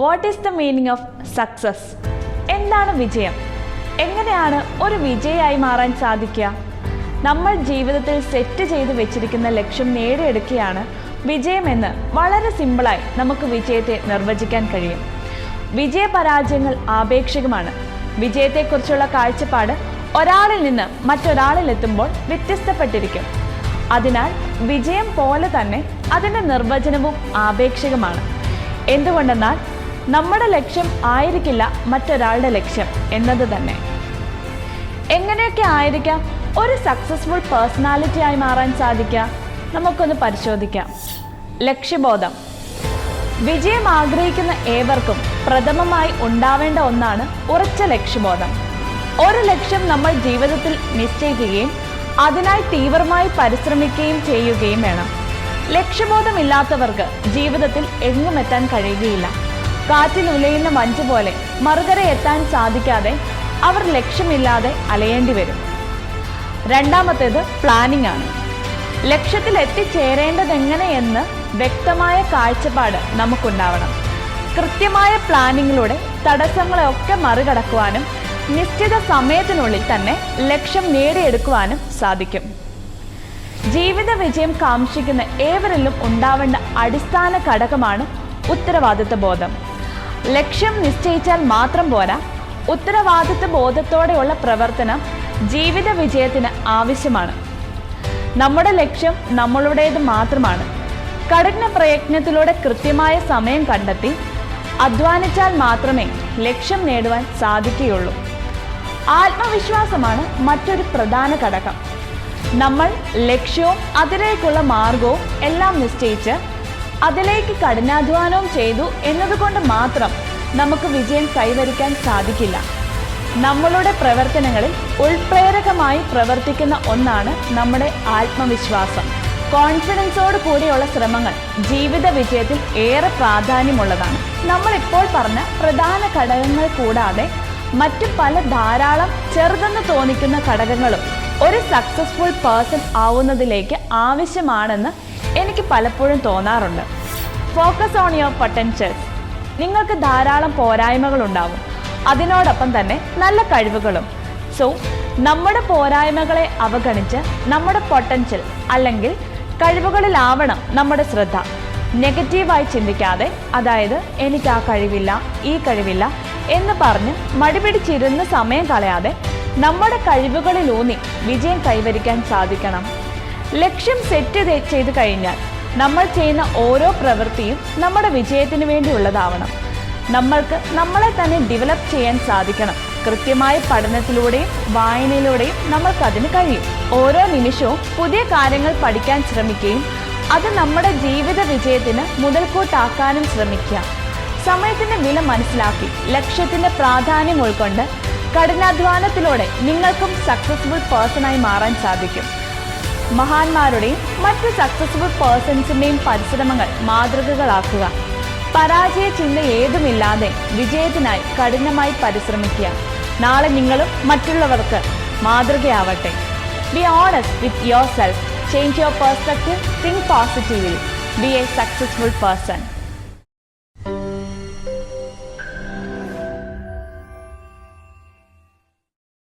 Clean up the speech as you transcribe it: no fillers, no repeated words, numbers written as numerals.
What is the meaning of success? എന്താണ് വിജയം? എങ്ങനെയാണ് ഒരു വിജയിയായി മാറാൻ സാധിക്കുക? നമ്മൾ ജീവിതത്തിൽ സെറ്റ് ചെയ്ത് വെച്ചിരിക്കുന്ന ലക്ഷ്യം നേടിയെടുക്കുകയാണ് വിജയമെന്ന് വളരെ സിമ്പിളായി നമുക്ക് വിജയത്തെ നിർവചിക്കാൻ കഴിയും. വിജയപരാജയങ്ങൾ ആപേക്ഷികമാണ്. വിജയത്തെക്കുറിച്ചുള്ള കാഴ്ചപ്പാട് ഒരാളിൽ നിന്ന് മറ്റൊരാളിലെത്തുമ്പോൾ വ്യത്യസ്തപ്പെട്ടിരിക്കും. അതിനാൽ വിജയം പോലെ തന്നെ അതിൻ്റെ നിർവചനവും ആപേക്ഷികമാണ്. എന്തുകൊണ്ടെന്നാൽ നമ്മുടെ ലക്ഷ്യം ആയിരിക്കില്ല മറ്റൊരാളുടെ ലക്ഷ്യം എന്നത് തന്നെ. എങ്ങനെയൊക്കെ ആയിരിക്കാം ഒരു സക്സസ്ഫുൾ പേഴ്സണാലിറ്റിയായി മാറാൻ സാധിക്കുക? നമുക്കൊന്ന് പരിശോധിക്കാം. ലക്ഷ്യബോധം. വിജയം ആഗ്രഹിക്കുന്ന ഏവർക്കും പ്രഥമമായി ഉണ്ടാവേണ്ട ഒന്നാണ് ഉറച്ച ലക്ഷ്യബോധം. ഒരു ലക്ഷ്യം നമ്മൾ ജീവിതത്തിൽ നിശ്ചയിക്കുകയും അതിനായി തീവ്രമായി പരിശ്രമിക്കുകയും ചെയ്യുകയും വേണം. ലക്ഷ്യബോധമില്ലാത്തവർക്ക് ജീവിതത്തിൽ എങ്ങും എത്താൻ കഴിയുകയില്ല. കാറ്റിൽ ഉലയുന്ന വഞ്ചി പോലെ മറുകര എത്താൻ സാധിക്കാതെ അവർ ലക്ഷ്യമില്ലാതെ അലയേണ്ടി വരും. രണ്ടാമത്തേത് പ്ലാനിംഗ് ആണ്. ലക്ഷ്യത്തിൽ എത്തിച്ചേരേണ്ടതെങ്ങനെയെന്ന് വ്യക്തമായ കാഴ്ചപ്പാട് നമുക്കുണ്ടാവണം. കൃത്യമായ പ്ലാനിങ്ങിലൂടെ തടസ്സങ്ങളെയൊക്കെ മറികടക്കുവാനും നിശ്ചിത സമയത്തിനുള്ളിൽ തന്നെ ലക്ഷ്യം നേടിയെടുക്കുവാനും സാധിക്കും. ജീവിത വിജയം കാംക്ഷിക്കുന്ന ഏവരിലും ഉണ്ടാവേണ്ട അടിസ്ഥാന ഘടകമാണ് ഉത്തരവാദിത്വ ബോധം. ലക്ഷ്യം നിശ്ചയിച്ചാൽ മാത്രം പോരാ, ഉത്തരവാദിത്വ ബോധത്തോടെയുള്ള പ്രവർത്തനം ജീവിത വിജയത്തിന് ആവശ്യമാണ്. നമ്മുടെ ലക്ഷ്യം നമ്മളുടേത് മാത്രമാണ്. കഠിന പ്രയത്നത്തിലൂടെ കൃത്യമായ സമയം കണ്ടെത്തി അധ്വാനിച്ചാൽ മാത്രമേ ലക്ഷ്യം നേടുവാൻ സാധിക്കുകയുള്ളൂ. ആത്മവിശ്വാസമാണ് മറ്റൊരു പ്രധാന ഘടകം. നമ്മൾ ലക്ഷ്യവും അതിലേക്കുള്ള മാർഗവും എല്ലാം നിശ്ചയിച്ച് അതിലേക്ക് കഠിനാധ്വാനവും ചെയ്തു എന്നതുകൊണ്ട് മാത്രം നമുക്ക് വിജയം കൈവരിക്കാൻ സാധിക്കില്ല. നമ്മളുടെ പ്രവർത്തനങ്ങളിൽ ഉൾപ്രേരകമായി പ്രവർത്തിക്കുന്ന ഒന്നാണ് നമ്മുടെ ആത്മവിശ്വാസം. കോൺഫിഡൻസോട് കൂടിയുള്ള ശ്രമങ്ങൾ ജീവിത വിജയത്തിൽ ഏറെ പ്രാധാന്യമുള്ളതാണ്. നമ്മളിപ്പോൾ പറഞ്ഞ പ്രധാന ഘടകങ്ങൾ കൂടാതെ മറ്റു പല ധാരാളം ചെറുതെന്ന് തോന്നിക്കുന്ന ഘടകങ്ങളും ഒരു സക്സസ്ഫുൾ പേഴ്സൺ ആവുന്നതിലേക്ക് ആവശ്യമാണെന്ന് എനിക്ക് പലപ്പോഴും തോന്നാറുണ്ട്. Focus on your potentials. നിങ്ങൾക്ക് ധാരാളം പോരായ്മകൾ ഉണ്ടാവും, അതിനോടൊപ്പം തന്നെ നല്ല കഴിവുകളും. സോ നമ്മുടെ പോരായ്മകളെ അവഗണിച്ച് നമ്മുടെ പൊട്ടൻഷ്യൽ അല്ലെങ്കിൽ കഴിവുകളിലാവണം നമ്മുടെ ശ്രദ്ധ. നെഗറ്റീവായി ചിന്തിക്കാതെ, അതായത് എനിക്ക് ആ കഴിവില്ല, ഈ കഴിവില്ല എന്ന് പറഞ്ഞ് മടിപിടിച്ചിരുന്ന് സമയം കളയാതെ നമ്മുടെ കഴിവുകളിലൂന്നി വിജയം കൈവരിക്കാൻ സാധിക്കണം. ലക്ഷ്യം സെറ്റ് ചെയ്ത് കഴിഞ്ഞാൽ നമ്മൾ ചെയ്യുന്ന ഓരോ പ്രവൃത്തിയും നമ്മുടെ വിജയത്തിന് വേണ്ടിയുള്ളതാവണം. നമ്മൾക്ക് നമ്മളെ തന്നെ ഡെവലപ്പ് ചെയ്യാൻ സാധിക്കണം. കൃത്യമായ പഠനത്തിലൂടെയും വായനയിലൂടെയും നമ്മൾക്കതിന് കഴിയും. ഓരോ നിമിഷവും പുതിയ കാര്യങ്ങൾ പഠിക്കാൻ ശ്രമിക്കുകയും അത് നമ്മുടെ ജീവിത വിജയത്തിന് മുതൽക്കൂട്ടാക്കാനും ശ്രമിക്കുക. സമയത്തിൻ്റെ വില മനസ്സിലാക്കി ലക്ഷ്യത്തിൻ്റെ പ്രാധാന്യം ഉൾക്കൊണ്ട് കഠിനാധ്വാനത്തിലൂടെ നിങ്ങൾക്കും സക്സസ്ഫുൾ പേഴ്സണായി മാറാൻ സാധിക്കും. മഹാന്മാരുടെയും മറ്റ് സക്സസ്ഫുൾ പേഴ്സൺസിൻ്റെയും പരിശ്രമങ്ങൾ മാതൃകകളാക്കുക. പരാജയ ചിന്ത ഏതുമില്ലാതെ വിജയത്തിനായി കഠിനമായി പരിശ്രമിക്കുക. നാളെ നിങ്ങളും മറ്റുള്ളവർക്ക് മാതൃകയാവട്ടെ. Be honest with yourself. Change your perspective. Think positively. Be a successful person.